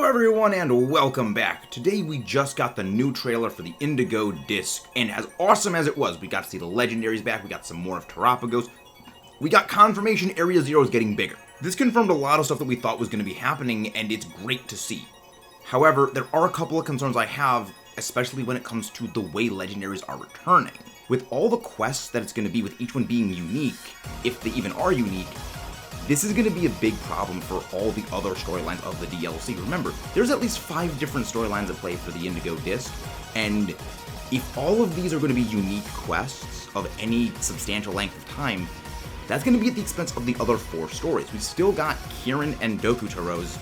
everyone and welcome back. Today we just got the new trailer for the Indigo disc, and as awesome as it was, we got to see the legendaries back, we got some more of Terrapagos, we got confirmation Area Zero is getting bigger. This confirmed a lot of stuff that we thought was going to be happening, and it's great to see. However, there are a couple of concerns I have, especially when it comes to the way legendaries are returning. With all the quests that it's going to be, with each one being unique, if they even are unique, this is going to be a big problem for all the other storylines of the DLC. Remember, there's at least 5 different storylines at play for the Indigo disc, and if all of these are going to be unique quests of any substantial length of time, that's going to be at the expense of the other 4 stories. We've still got Kieran and Dokutaro's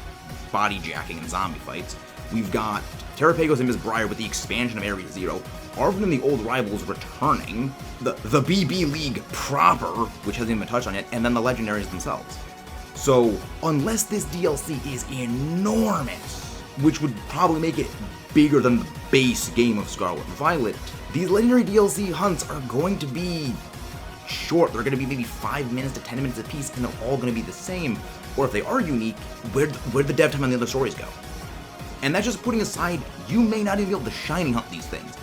body jacking and zombie fights. We've got Terrapagos and Ms. Briar with the expansion of Area Zero, Arvin and the old rivals returning, the BB League proper, which hasn't even been touched on yet, and then the legendaries themselves. So, unless this DLC is enormous, which would probably make it bigger than the base game of Scarlet and Violet, these legendary DLC hunts are going to be short. They're going to be maybe 5 minutes to 10 minutes a piece, and they're all going to be the same. Or if they are unique, where'd the dev time on the other stories go? And that's just putting aside, you may not even be able to shiny hunt these things.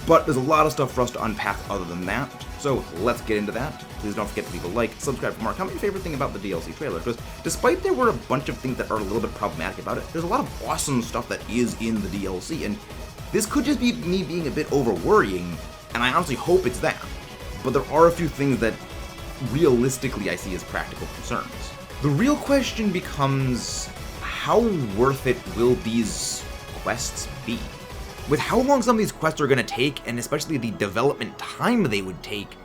But there's a lot of stuff for us to unpack other than that, so let's get into that. Please don't forget to leave a like, subscribe for more. Comment your favorite thing about the DLC trailer, because despite there were a bunch of things that are a little bit problematic about it, there's a lot of awesome stuff that is in the DLC, and this could just be me being a bit over-worrying, and I honestly hope it's that. But there are a few things that realistically I see as practical concerns. The real question becomes, how worth it will these quests be? With how long some of these quests are going to take, and especially the development time they would take,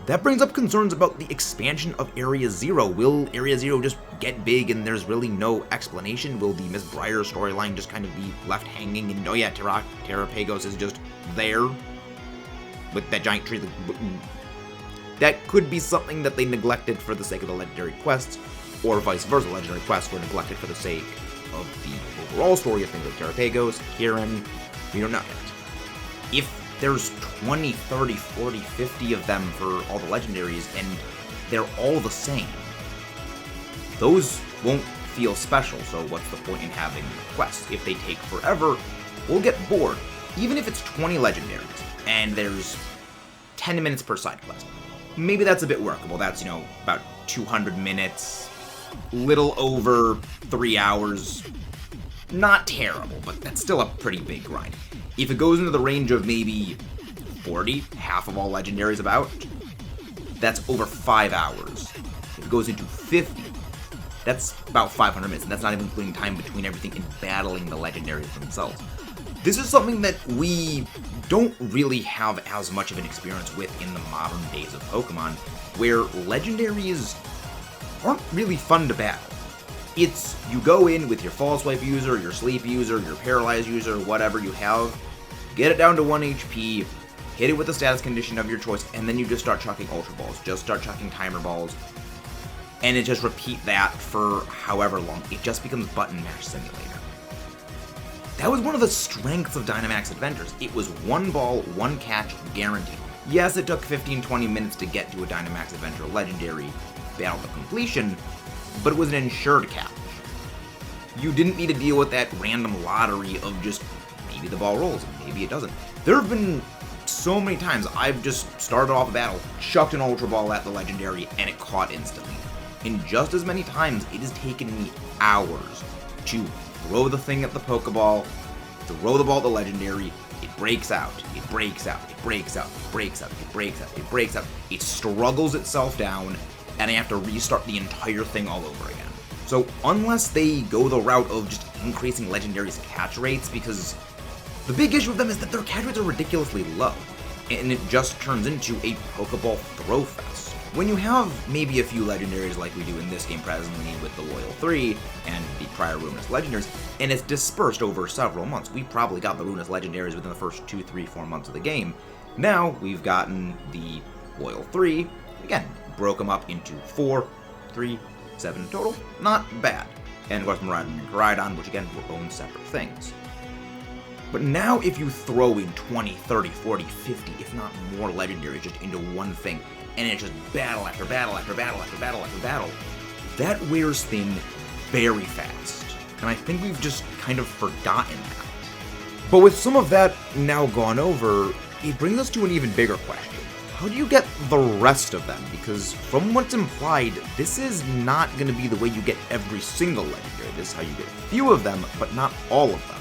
that brings up concerns about the expansion of Area Zero. Will Area Zero just get big and there's really no explanation? Will the Ms. Briar storyline just kind of be left hanging and, oh yeah, Terrapagos is just there with that giant tree? That could be something that they neglected for the sake of the legendary quests, or vice versa, legendary quests were neglected for the sake of the overall story of things like Terrapagos, Kieran, we don't know yet. If there's 20, 30, 40, 50 of them for all the legendaries, and they're all the same, those won't feel special, so what's the point in having quests? If they take forever, we'll get bored. Even if it's 20 legendaries, and there's 10 minutes per side quest, maybe that's a bit workable. That's, about 200 minutes, little over 3 hours. Not terrible, but that's still a pretty big grind. If it goes into the range of maybe 40, half of all legendaries about, that's over 5 hours. If it goes into 50, that's about 500 minutes, and that's not even including time between everything and battling the legendaries themselves. This is something that we don't really have as much of an experience with in the modern days of Pokemon, where legendaries aren't really fun to battle. It's, you go in with your Fall Swipe user, your Sleep user, your Paralyze user, whatever you have, get it down to 1 HP, hit it with the status condition of your choice, and then you just start chucking Ultra Balls, just start chucking Timer Balls, and it just repeat that for however long. It just becomes Button Mash Simulator. That was one of the strengths of Dynamax Adventures. It was 1 ball, 1 catch, guaranteed. Yes, it took 15-20 minutes to get to a Dynamax Adventure Legendary battle to completion, but it was an ensured catch. You didn't need to deal with that random lottery of just maybe the ball rolls and maybe it doesn't. There have been so many times I've just started off a battle, chucked an Ultra Ball at the Legendary, and it caught instantly. And just as many times, it has taken me hours to throw the thing at the Pokeball, throw the ball at the Legendary, it breaks out, it breaks out, it breaks out, it breaks out, it breaks out, it breaks out, it struggles itself down, and I have to restart the entire thing all over again. So unless they go the route of just increasing Legendary's catch rates, because the big issue with them is that their catch rates are ridiculously low, and it just turns into a Pokeball throw fest. When you have maybe a few Legendaries like we do in this game presently with the Loyal 3 and the prior Ruinous Legendaries, and it's dispersed over several months. We probably got the Ruinous Legendaries within the first 2, 3, 4 months of the game. Now we've gotten the Loyal 3, again, broke them up into 4, 3, 7 total. Not bad. And of course Miraidon and Koraidon, which again were own separate things. But now if you throw in 20, 30, 40, 50, if not more legendaries just into one thing, and it's just battle after battle after battle after battle after battle, that wears thin very fast. and I think we've just kind of forgotten that. But with some of that now gone over, it brings us to an even bigger question. How do you get the rest of them? Because from what's implied, this is not going to be the way you get every single legendary. This is how you get a few of them, but not all of them.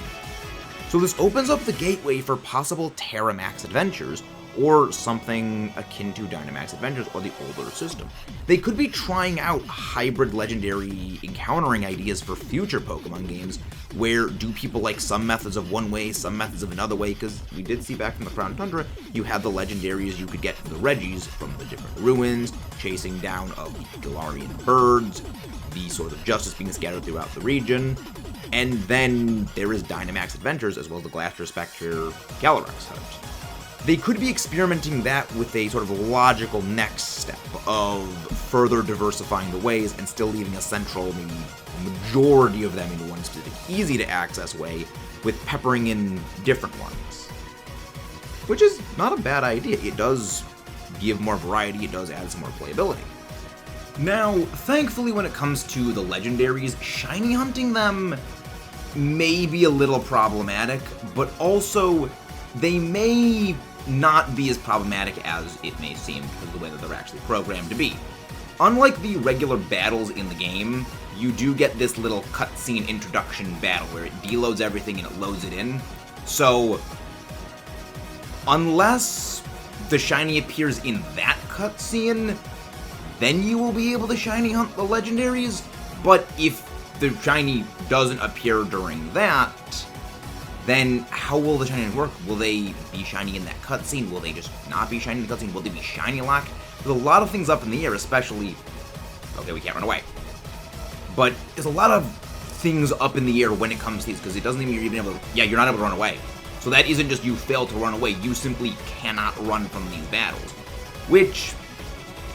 So this opens up the gateway for possible Terramax adventures, or something akin to Dynamax Adventures or the older system. They could be trying out hybrid legendary encountering ideas for future Pokemon games, where do people like some methods of one way, some methods of another way, because we did see back from the Crown Tundra, you had the legendaries you could get from the Regis from the different ruins, chasing down of the Galarian birds, the Swords of Justice being scattered throughout the region, and then there is Dynamax Adventures as well as the Glacier Spectre Calyrex hunt. They could be experimenting that with a sort of logical next step of further diversifying the ways and still leaving a central, maybe majority of them into one specific easy to access way, with peppering in different ones. Which is not a bad idea. It does give more variety, it does add some more playability. Now, thankfully when it comes to the legendaries, shiny hunting them may be a little problematic, but also they may not be as problematic as it may seem because of the way that they're actually programmed to be. Unlike the regular battles in the game, you do get this little cutscene introduction battle where it deloads everything and it loads it in. So, unless the shiny appears in that cutscene, then you will be able to shiny hunt the legendaries. But if the shiny doesn't appear during that, then how will the shiny work? Will they be shiny in that cutscene? Will they just not be shiny in the cutscene? Will they be shiny locked? There's a lot of things up in the air, especially... Okay, we can't run away. But there's a lot of things up in the air when it comes to these, because it doesn't mean you're even able to... Yeah, you're not able to run away. So that isn't just you failed to run away, you simply cannot run from these battles. Which,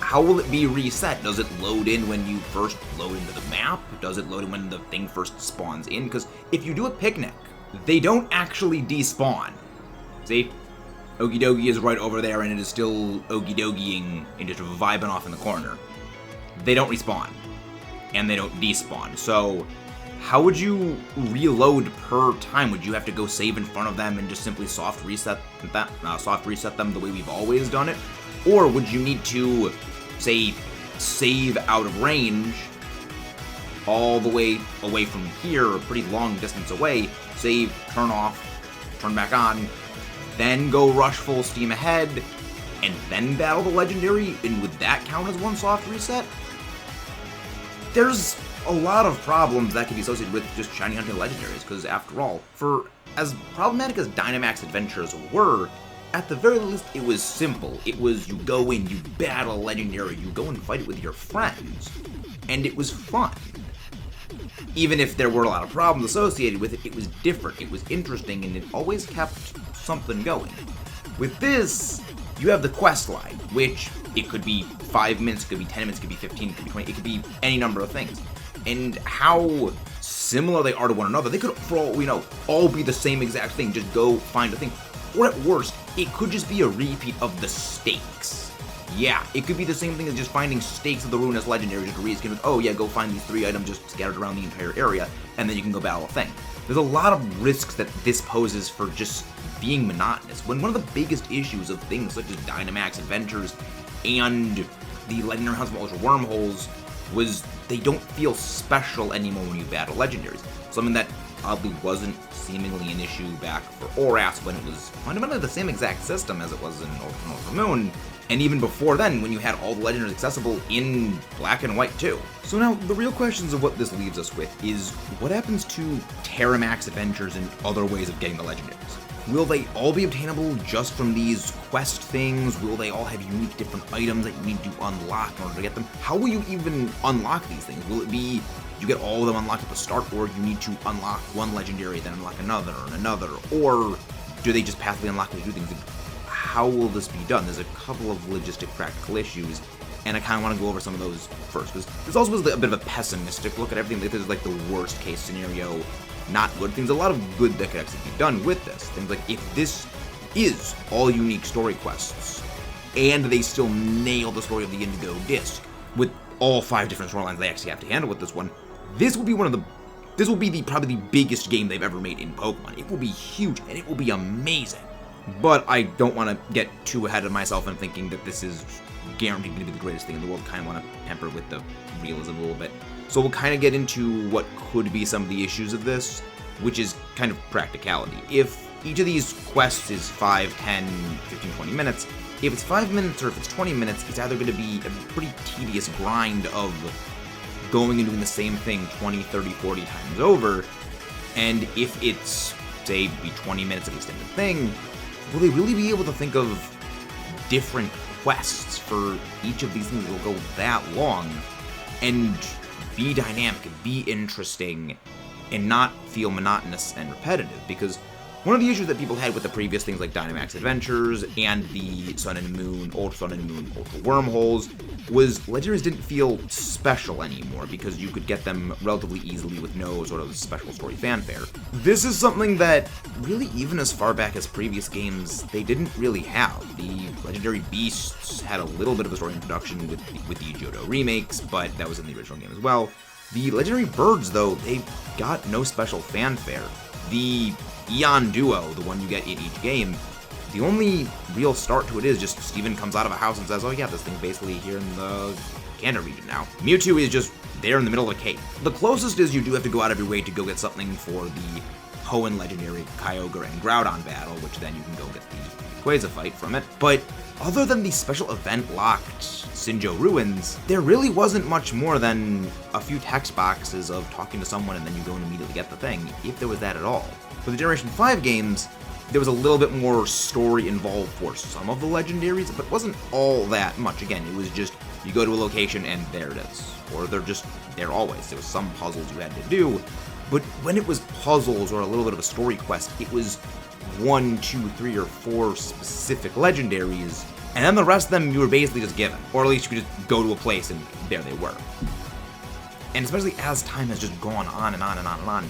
how will it be reset? Does it load in when you first load into the map? Does it load in when the thing first spawns in? Because if you do a picnic, they don't actually despawn. See? Okie dokie is right over there and it is still okie dokie-ing and just vibing off in the corner. They don't respawn. And they don't despawn. So, how would you reload per time? Would you have to go save in front of them and just simply soft reset them the way we've always done it? Or would you need to, say, save out of range all the way away from here, a pretty long distance away, save, turn off, turn back on, then go rush full steam ahead, and then battle the legendary, and would that count as one soft reset? There's a lot of problems that can be associated with just shiny hunting legendaries, because after all, for as problematic as Dynamax Adventures were, at the very least it was simple. It was you go in, you battle a legendary, you go and fight it with your friends, and it was fun. Even if there were a lot of problems associated with it, it was different, it was interesting, and it always kept something going. With this, you have the quest line, which it could be 5 minutes, it could be 10 minutes, it could be 15, it could be 20, it could be any number of things. And how similar they are to one another, they could, for all we know, all be the same exact thing, just go find a thing. Or at worst, it could just be a repeat of the stakes. Yeah, it could be the same thing as just finding stakes of the Ruinous Legendary, just reskin with, oh yeah, go find these 3 items just scattered around the entire area, and then you can go battle a thing. There's a lot of risks that this poses for just being monotonous, when one of the biggest issues of things such as Dynamax Adventures and the Legendary Huntsman Ultra Wormholes was they don't feel special anymore when you battle legendaries. Something that oddly wasn't seemingly an issue back for Oras when it was fundamentally the same exact system as it was in Ultra Moon, and even before then when you had all the legendaries accessible in Black and White too. So now, the real questions of what this leaves us with is, what happens to Terramax Adventures and other ways of getting the legendaries? Will they all be obtainable just from these quest things? Will they all have unique different items that you need to unlock in order to get them? How will you even unlock these things? Will it be you get all of them unlocked at the start, or you need to unlock one legendary, then unlock another and another? Or do they just passively unlock and do things? How will this be done? There's a couple of logistic practical issues, and I kind of want to go over some of those first, because this also was a bit of a pessimistic look at everything. This is like the worst case scenario, not good things. A lot of good that could actually be done with this. Things like, if this is all unique story quests, and they still nail the story of the Indigo disc, with all 5 different storylines they actually have to handle with this one, this will be one of the This will be probably the biggest game they've ever made in Pokemon. It will be huge, and it will be amazing. But I don't want to get too ahead of myself and thinking that this is guaranteed to be the greatest thing in the world. Kind of want to temper with the realism a little bit. So we'll kind of get into what could be some of the issues of this, which is kind of practicality. If each of these quests is 5, 10, 15, 20 minutes, if it's 5 minutes or if it's 20 minutes, it's either going to be a pretty tedious grind of going and doing the same thing 20, 30, 40 times over, and if it's, say, be 20 minutes of the extended thing, will they really be able to think of different quests for each of these things that will go that long and be dynamic, be interesting, and not feel monotonous and repetitive? Because one of the issues that people had with the previous things like Dynamax Adventures and the Sun and Moon, Ultra Wormholes, was legendaries didn't feel special anymore because you could get them relatively easily with no sort of special story fanfare. This is something that really, even as far back as previous games, they didn't really have. The legendary beasts had a little bit of a story introduction with the Johto remakes, but that was in the original game as well. The legendary birds, though, they got no special fanfare. The Eon Duo, the one you get in each game, the only real start to it is just Steven comes out of a house and says, oh yeah, this thing's basically here in the Canada region now. Mewtwo is just there in the middle of a cave. The closest is you do have to go out of your way to go get something for the Hoenn legendary Kyogre and Groudon battle, which then you can go get the Quasar fight from it. But other than the special event-locked Sinjoh Ruins, there really wasn't much more than a few text boxes of talking to someone and then you go and immediately get the thing, if there was that at all. For the Generation 5 games, there was a little bit more story involved for some of the legendaries, but it wasn't all that much. Again, it was just, you go to a location and there it is. Or they're just there always. There was some puzzles you had to do, but when it was puzzles or a little bit of a story quest, it was 1, 2, 3, or 4 specific legendaries, and then the rest of them you were basically just given. Or at least you could just go to a place and there they were. And especially as time has just gone on and on and on and on,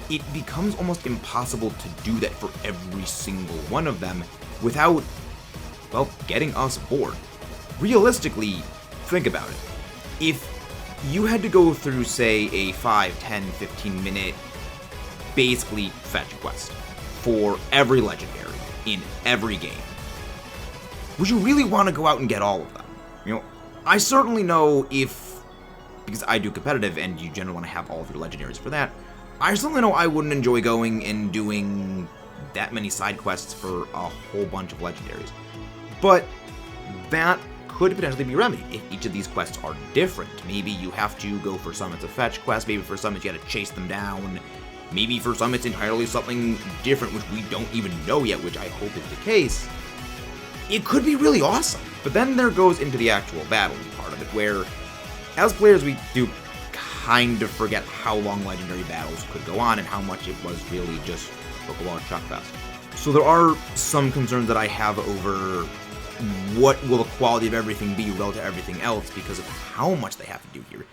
it becomes almost impossible to do that for every single one of them without, well, getting us bored. Realistically, think about it. If you had to go through, say, a 5, 10, 15 minute, basically fetch quest for every legendary in every game, would you really want to go out and get all of them? You know, I certainly know because I do competitive and you generally want to have all of your legendaries for that, I certainly know I wouldn't enjoy going and doing that many side quests for a whole bunch of legendaries. But that could potentially be remedied if each of these quests are different. Maybe you have to go for some it's a fetch quest, maybe for some it's you gotta chase them down, maybe for some it's entirely something different which we don't even know yet, which I hope is the case. It could be really awesome. But then there goes into the actual battle part of it, where as players we do kind of forget how long legendary battles could go on and how much it was really just Pokeball Chuckfest. So there are some concerns that I have over what will the quality of everything be relative to everything else because of how much they have to do here.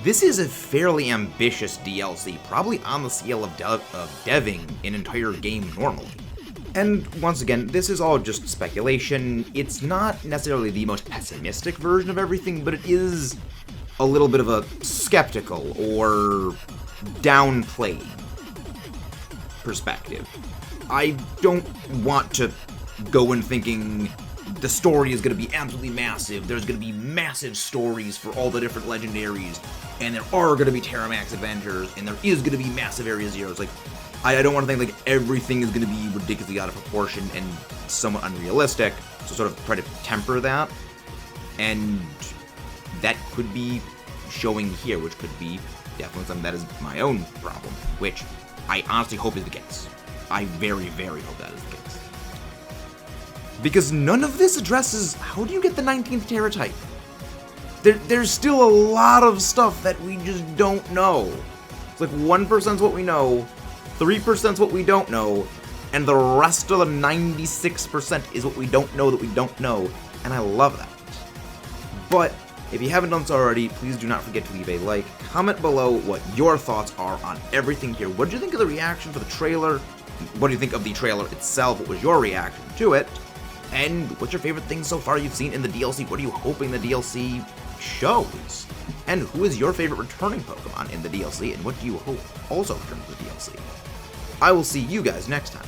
This is a fairly ambitious DLC, probably on the scale of deving an entire game normally. And once again, this is all just speculation. It's not necessarily the most pessimistic version of everything, but it is a little bit of a skeptical or downplayed perspective. I don't want to go in thinking the story is going to be absolutely massive, there's going to be massive stories for all the different legendaries, and there are going to be Terramax Adventures, and there is going to be massive Area Zeros. Like, I don't want to think like everything is going to be ridiculously out of proportion and somewhat unrealistic, so sort of try to temper that. And that could be showing here, which could be definitely something that is my own problem, which I honestly hope is the case. I very, very hope that is the case. Because none of this addresses how do you get the 19th Terra type. There's still a lot of stuff that we just don't know. It's like 1% is what we know, 3% is what we don't know, and the rest of the 96% is what we don't know that we don't know, and I love that. But if you haven't done so already, please do not forget to leave a like, comment below what your thoughts are on everything here. What did you think of the reaction for the trailer? What do you think of the trailer itself? What was your reaction to it? And what's your favorite thing so far you've seen in the DLC? What are you hoping the DLC shows? And who is your favorite returning Pokemon in the DLC, and what do you hope also returns in the DLC? I will see you guys next time.